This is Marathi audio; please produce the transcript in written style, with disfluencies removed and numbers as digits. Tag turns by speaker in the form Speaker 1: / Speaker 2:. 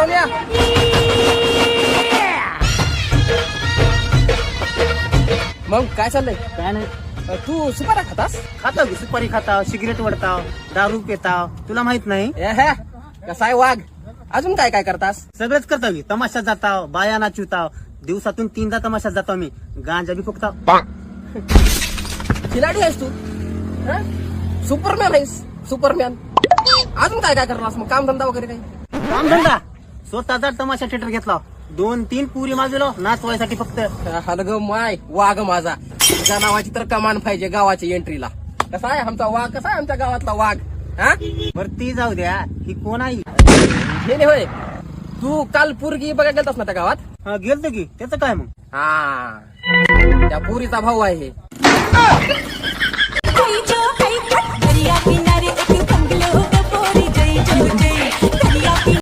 Speaker 1: सोन्या. मग काय चाललंय?
Speaker 2: काय नाही
Speaker 1: तू सुपारा खातास?
Speaker 2: खाताव की सुपारी खाताव, सिगरेट वडताव, दारू पिताव, तुला माहित नाही?
Speaker 1: कसा आहे वाघ? अजून काय काय करतास?
Speaker 2: सगळंच करताव की. तमाशात जाताव, बाया नाचवताव, दिवसातून 3दा तमाशात जातो मी. गांजा बी फुकताव.
Speaker 1: खिलाडी आहेस तू? सुपरमॅन आहेस? सुपरमॅन. अजून काय काय करतास मग? कामधंदा वगैरे काही?
Speaker 2: कामधंदा स्वतःचा तमाशा थिएटर घेतला, 2-3 पुरी माजलो नाचवायसाठी फक्त.
Speaker 1: हल ग माय वाघ माझा. तुझ्या नावाची तर कमान पाहिजे गावाच्या एंट्रीला. कसा आहे आमचा वाघ? कसा आहे आमच्या गावातला वाघ?
Speaker 2: बर ती जाऊ द्या, ही कोण आई?
Speaker 1: हे नाही होय. तू काल पोरगी बघायला गेलतास ना त्या गावात?
Speaker 2: गेलतो की. त्याचं काय मग?
Speaker 1: त्या पोरीचा भाऊ आहे हे.
Speaker 3: दरिया किनारे एक बंगलो होतं पोरी जय जय